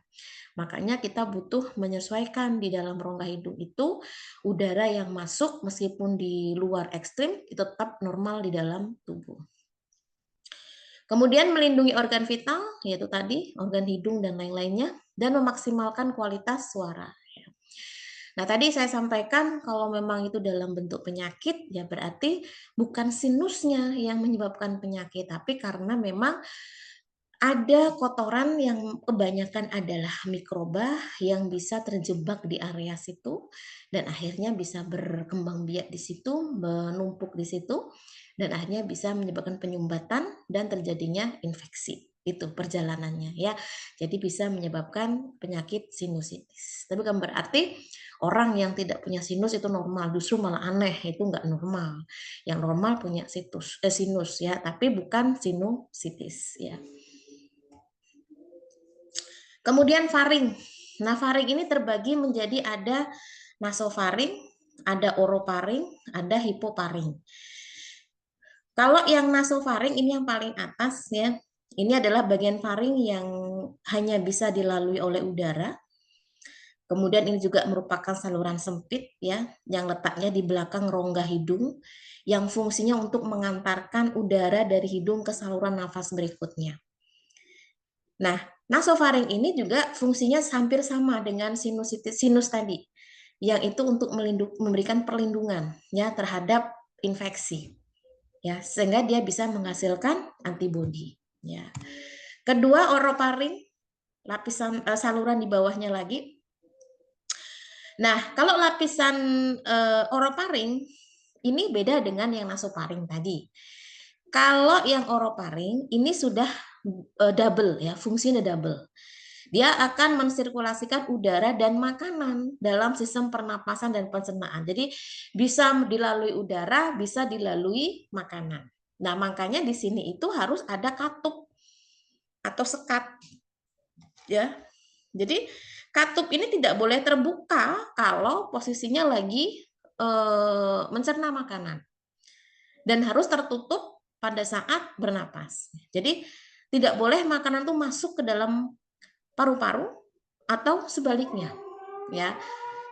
Makanya kita butuh menyesuaikan di dalam rongga hidung itu udara yang masuk meskipun di luar ekstrim itu tetap normal di dalam tubuh. Kemudian melindungi organ vital, yaitu tadi organ hidung dan lain-lainnya, dan memaksimalkan kualitas suara. Nah, tadi saya sampaikan kalau memang itu dalam bentuk penyakit, ya berarti bukan sinusnya yang menyebabkan penyakit, tapi karena memang ada kotoran yang kebanyakan adalah mikroba yang bisa terjebak di area situ dan akhirnya bisa berkembang biak di situ, menumpuk di situ, dan akhirnya bisa menyebabkan penyumbatan dan terjadinya infeksi. Itu perjalanannya ya. Jadi bisa menyebabkan penyakit sinusitis. Tapi kan berarti orang yang tidak punya sinus itu normal, justru malah aneh, itu nggak normal. Yang normal punya sinus ya, tapi bukan sinusitis ya. Kemudian faring. Nah, faring ini terbagi menjadi ada nasofaring, ada orofaring, ada hipofaring. Kalau yang nasofaring ini yang paling atas ya. Ini adalah bagian faring yang hanya bisa dilalui oleh udara. Kemudian ini juga merupakan saluran sempit ya, yang letaknya di belakang rongga hidung, yang fungsinya untuk mengantarkan udara dari hidung ke saluran nafas berikutnya. Nah, nasofaring ini juga fungsinya hampir sama dengan sinus tadi, yang itu untuk memberikan perlindungan ya terhadap infeksi, ya sehingga dia bisa menghasilkan antibodi. Ya. Kedua, orofaring, lapisan saluran di bawahnya lagi. Nah, kalau lapisan orofaring ini beda dengan yang nasofaring tadi. Kalau yang orofaring ini sudah double ya, fungsinya double. Dia akan mensirkulasikan udara dan makanan dalam sistem pernapasan dan pencernaan. Jadi bisa dilalui udara, bisa dilalui makanan. Nah, makanya di sini itu harus ada katup atau sekat. Ya. Jadi katup ini tidak boleh terbuka kalau posisinya lagi mencerna makanan. Dan harus tertutup pada saat bernapas. Jadi tidak boleh makanan itu masuk ke dalam paru-paru atau sebaliknya. Ya.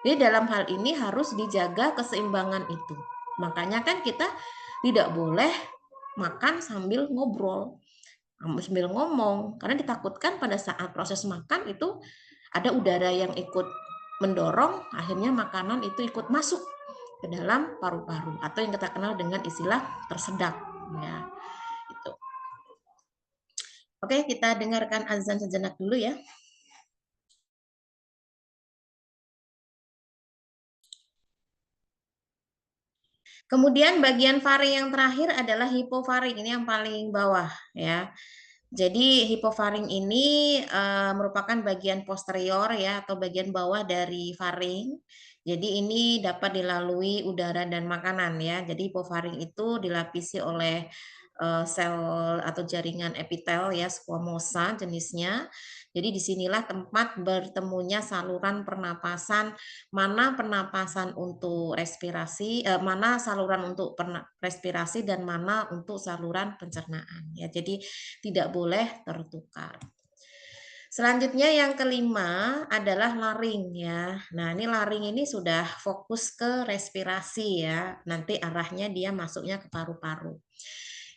Jadi dalam hal ini harus dijaga keseimbangan itu. Makanya kan kita tidak boleh makan sambil ngobrol, sambil ngomong, karena ditakutkan pada saat proses makan itu ada udara yang ikut mendorong, akhirnya makanan itu ikut masuk ke dalam paru-paru atau yang kita kenal dengan istilah tersedak. Ya, itu. Oke, kita dengarkan azan sejenak dulu ya. Kemudian bagian faring yang terakhir adalah hipofaring, ini yang paling bawah ya. Jadi hipofaring ini merupakan bagian posterior ya atau bagian bawah dari faring. Jadi ini dapat dilalui udara dan makanan ya. Jadi hipofaring itu dilapisi oleh sel atau jaringan epitel ya, squamosa jenisnya. Jadi disinilah tempat bertemunya saluran pernapasan, mana pernapasan untuk respirasi, mana saluran untuk respirasi dan mana untuk saluran pencernaan. Ya, jadi tidak boleh tertukar. Selanjutnya yang kelima adalah laring ya. Nah ini laring ini sudah fokus ke respirasi ya. Nanti arahnya dia masuknya ke paru-paru.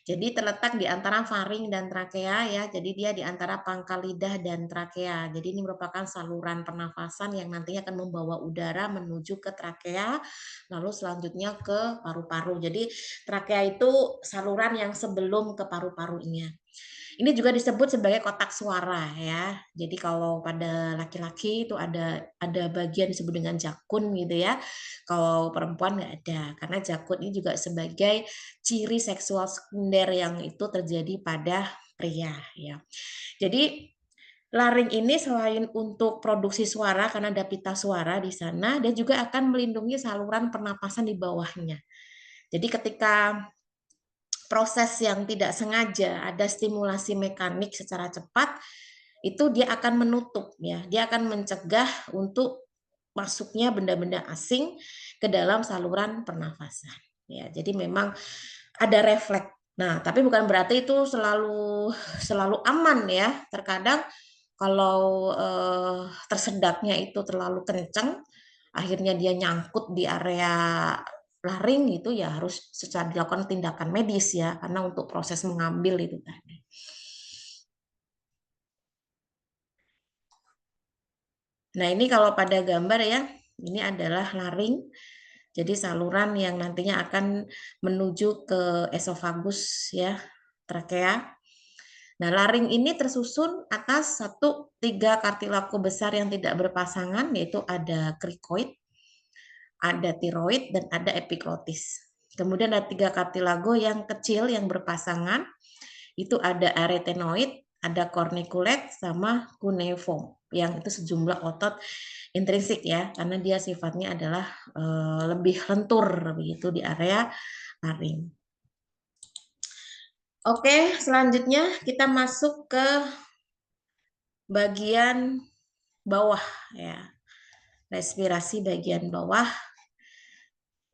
Jadi terletak di antara faring dan trakea ya. Jadi dia di antara pangkal lidah dan trakea. Jadi ini merupakan saluran pernafasan yang nantinya akan membawa udara menuju ke trakea, lalu selanjutnya ke paru-paru. Jadi trakea itu saluran yang sebelum ke paru-parunya. Ini juga disebut sebagai kotak suara ya. Jadi kalau pada laki-laki itu ada bagian disebut dengan jakun gitu ya. Kalau perempuan nggak ada, karena jakun ini juga sebagai ciri seksual sekunder yang itu terjadi pada pria ya. Jadi laring ini selain untuk produksi suara karena ada pita suara di sana, dia juga akan melindungi saluran pernapasan di bawahnya. Jadi ketika proses yang tidak sengaja ada stimulasi mekanik secara cepat, itu dia akan menutup ya, dia akan mencegah untuk masuknya benda-benda asing ke dalam saluran pernafasan. Ya, jadi memang ada refleks. Nah, tapi bukan berarti itu selalu aman ya. Terkadang kalau tersedaknya itu terlalu kencang, akhirnya dia nyangkut di area laring itu ya harus secara dilakukan tindakan medis ya, karena untuk proses mengambil itu tadi. Nah ini kalau pada gambar ya, ini adalah laring. Jadi saluran yang nantinya akan menuju ke esofagus ya, trakea. Nah laring ini tersusun atas 3 kartilago besar yang tidak berpasangan, yaitu ada krikoid, ada tiroid, dan ada epiglotis. Kemudian ada 3 kartilago yang kecil yang berpasangan, itu ada arytenoid, ada corniculate, sama cuneiform, yang itu sejumlah otot intrinsik ya, karena dia sifatnya adalah lebih lentur begitu di area laring. Oke, selanjutnya kita masuk ke bagian bawah ya. Respirasi bagian bawah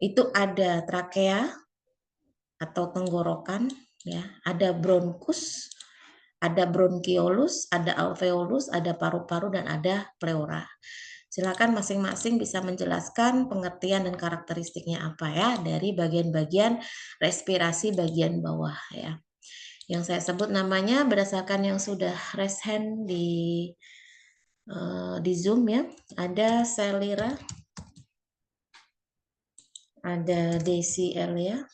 itu ada trakea atau tenggorokan ya, ada bronkus, ada bronkiolus, ada alveolus, ada paru-paru, dan ada pleura. Silakan masing-masing bisa menjelaskan pengertian dan karakteristiknya apa ya dari bagian-bagian respirasi bagian bawah ya. Yang saya sebut namanya berdasarkan yang sudah raise hand di Zoom ya. Ada Selira, ada Desi Elia,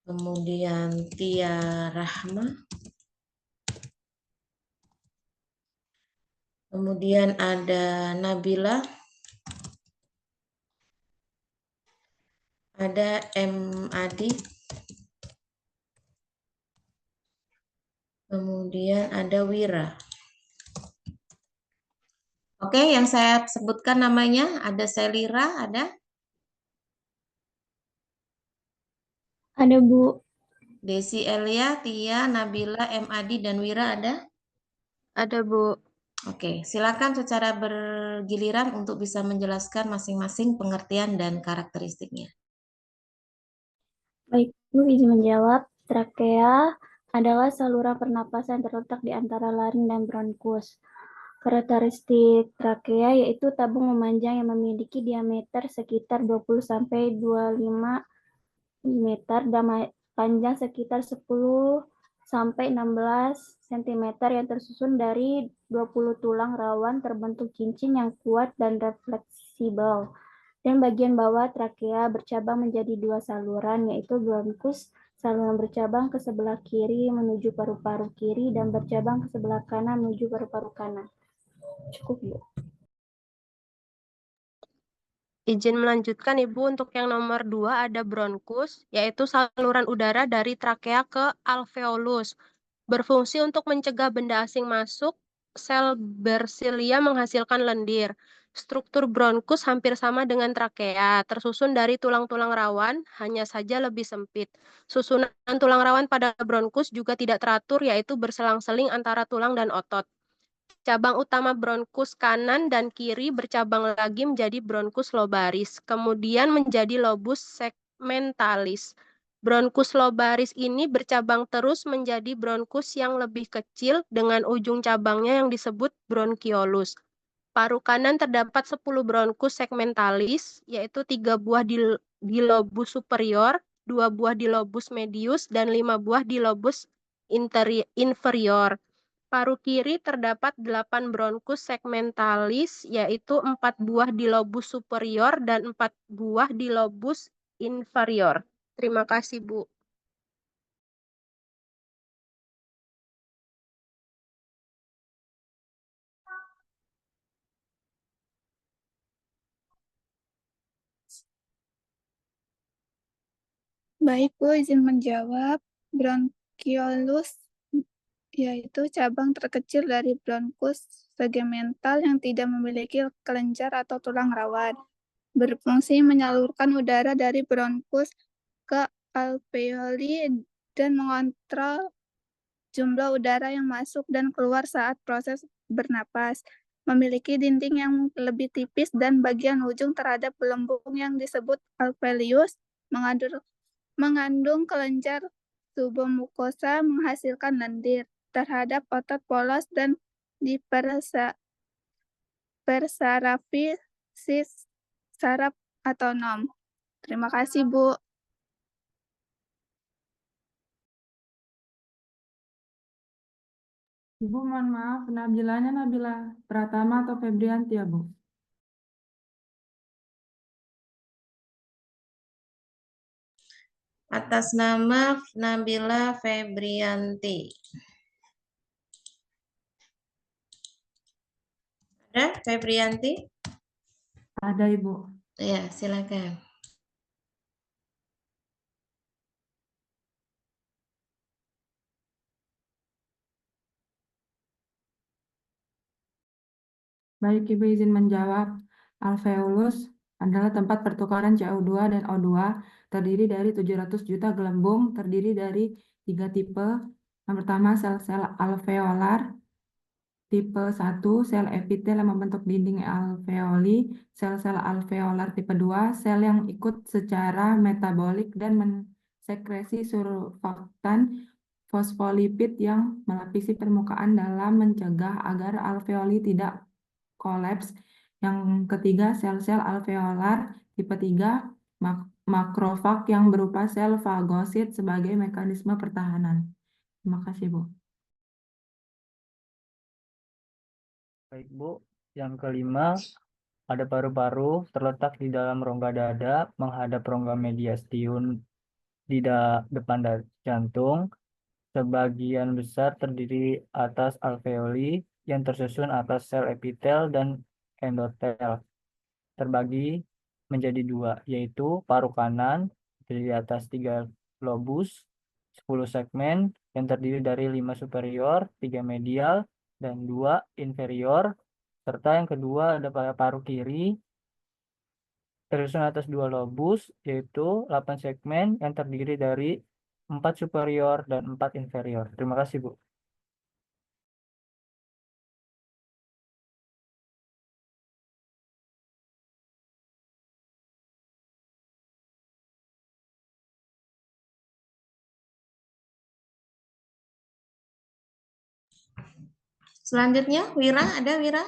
kemudian Tia Rahma, kemudian ada Nabila, ada M. Adi, kemudian ada Wira. Oke, yang saya sebutkan namanya ada Selira, ada? Ada, Bu. Desi Elia, Tia, Nabila, M. Adi, dan Wira ada? Ada, Bu. Oke, silakan secara bergiliran untuk bisa menjelaskan masing-masing pengertian dan karakteristiknya. Baik, Bu, izin menjawab. Trakea adalah saluran pernapasan terletak di antara laring dan bronkus. Karakteristik trakea yaitu tabung memanjang yang memiliki diameter sekitar 20-25 meter dan panjang sekitar 10-16 cm yang tersusun dari 20 tulang rawan terbentuk cincin yang kuat dan fleksibel. Dan bagian bawah trakea bercabang menjadi dua saluran, yaitu bronkus, saluran bercabang ke sebelah kiri menuju paru-paru kiri dan bercabang ke sebelah kanan menuju paru-paru kanan. Cukup, Bu. Izin melanjutkan, Ibu, untuk yang nomor 2 ada bronkus, yaitu saluran udara dari trakea ke alveolus. Berfungsi untuk mencegah benda asing masuk, sel bersilia menghasilkan lendir. Struktur bronkus hampir sama dengan trakea, tersusun dari tulang-tulang rawan, hanya saja lebih sempit. Susunan tulang rawan pada bronkus juga tidak teratur, yaitu berselang-seling antara tulang dan otot. Cabang utama bronkus kanan dan kiri bercabang lagi menjadi bronkus lobaris, kemudian menjadi lobus segmentalis. Bronkus lobaris ini bercabang terus menjadi bronkus yang lebih kecil dengan ujung cabangnya yang disebut bronkiolus. Paru kanan terdapat 10 bronkus segmentalis, yaitu 3 buah di lobus superior, 2 buah di lobus medius, dan 5 buah di lobus inferior. Paru kiri terdapat 8 bronkus segmentalis, yaitu 4 buah di lobus superior dan 4 buah di lobus inferior. Terima kasih, Bu. Baik, Bu, izin menjawab. Bronkiolus yaitu cabang terkecil dari bronkus segmental yang tidak memiliki kelenjar atau tulang rawan. Berfungsi menyalurkan udara dari bronkus ke alveoli dan mengontrol jumlah udara yang masuk dan keluar saat proses bernapas. Memiliki dinding yang lebih tipis dan bagian ujung terhadap gelembung yang disebut alveolus mengandung kelenjar subomukosa menghasilkan lendir terhadap otot polos dan dipersarafi saraf autonom. Terima kasih, Bu. Ibu, mohon maaf, Nabilanya Nabila Pratama atau Febrianti ya, Bu? Atas nama Nabila Febrianti. Ada Febrianti? Ada, Ibu. Ya, silakan. Baik, Ibu izin menjawab. Alveolus adalah tempat pertukaran CO2 dan O2, terdiri dari 700 juta gelembung, terdiri dari 3 tipe. Yang pertama, sel-sel alveolar. Tipe 1, sel epitel yang membentuk dinding alveoli. Sel-sel alveolar tipe 2, sel yang ikut secara metabolik dan mensekresi surfaktan fosfolipid yang melapisi permukaan dalam mencegah agar alveoli tidak kolaps. Yang ketiga, sel-sel alveolar tipe 3, makrofag yang berupa sel fagosit sebagai mekanisme pertahanan. Terima kasih, Bu. Baik, Bu. Yang kelima, ada paru-paru terletak di dalam rongga dada menghadap rongga mediastinum di depan jantung. Sebagian besar terdiri atas alveoli yang tersusun atas sel epitel dan endotel. Terbagi menjadi dua, yaitu paru kanan terdiri atas 3 lobus, 10 segmen yang terdiri dari 5 superior, 3 medial, dan 2 inferior, serta yang kedua ada paru kiri tersusun atas 2 lobus, yaitu 8 segmen yang terdiri dari 4 superior dan 4 inferior. Terima kasih, Bu. Selanjutnya, Wira, ada Wira?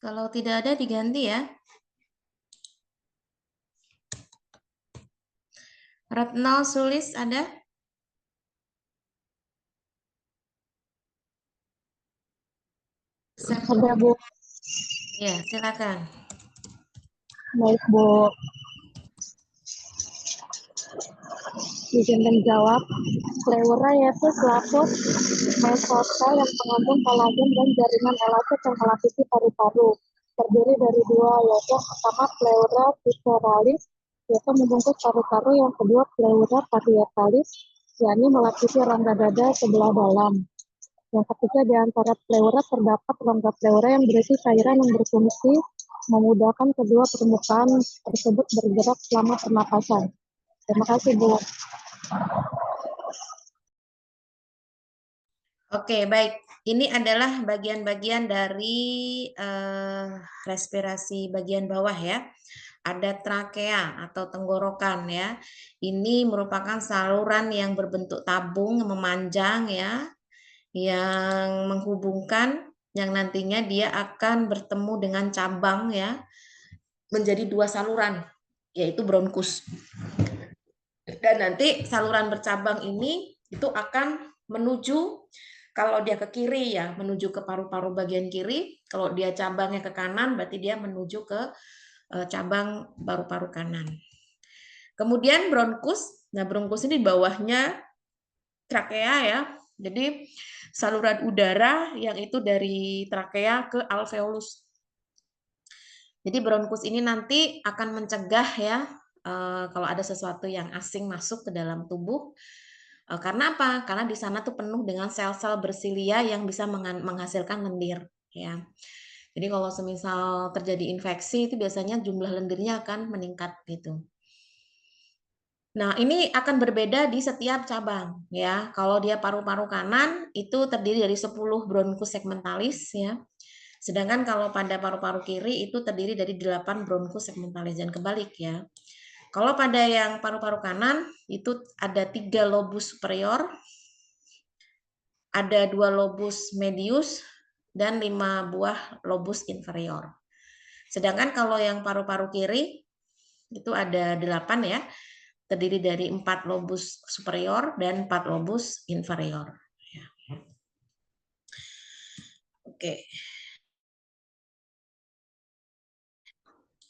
Kalau tidak ada, diganti ya. Retno Sulis, ada? Ada, Bu. Ya, silakan. Baik, Bu. Izin menjawab. Pleura yaitu selaput mesota yang mengandung kolagen dan jaringan elastis yang melapisi paru-paru. Terdiri dari dua, yaitu yang pertama pleura visceralis, yaitu membungkus paru-paru, yang kedua pleura parietalis, yakni melapisi rongga dada sebelah dalam. Yang ketiga, di antara pleura terdapat rongga pleura yang berisi cairan yang berfungsi memudahkan kedua permukaan tersebut bergerak selama pernapasan. Terima kasih, Bu. Oke, baik. Ini adalah bagian-bagian dari respirasi bagian bawah ya. Ada trakea atau tenggorokan ya. Ini merupakan saluran yang berbentuk tabung memanjang ya, yang menghubungkan, yang nantinya dia akan bertemu dengan cabang ya, menjadi dua saluran, yaitu bronkus. Dan nanti saluran bercabang ini itu akan menuju, kalau dia ke kiri ya menuju ke paru-paru bagian kiri, kalau dia cabangnya ke kanan berarti dia menuju ke cabang paru-paru kanan. Kemudian bronkus, nah bronkus ini di bawahnya trakea ya, jadi saluran udara yang itu dari trakea ke alveolus. Jadi bronkus ini nanti akan mencegah ya kalau ada sesuatu yang asing masuk ke dalam tubuh. Karena apa? Karena di sana tuh penuh dengan sel-sel bersilia yang bisa menghasilkan lendir ya. Jadi kalau semisal terjadi infeksi itu biasanya jumlah lendirnya akan meningkat gitu. Nah, ini akan berbeda di setiap cabang ya. Kalau dia paru-paru kanan itu terdiri dari 10 bronkus segmentalis ya. Sedangkan kalau pada paru-paru kiri itu terdiri dari 8 bronkus segmentalis, dan kebalik ya. Kalau pada yang paru-paru kanan itu ada 3 lobus superior, ada 2 lobus medius, dan 5 buah lobus inferior. Sedangkan kalau yang paru-paru kiri itu ada 8 ya, terdiri dari 4 lobus superior dan 4 lobus inferior. Oke.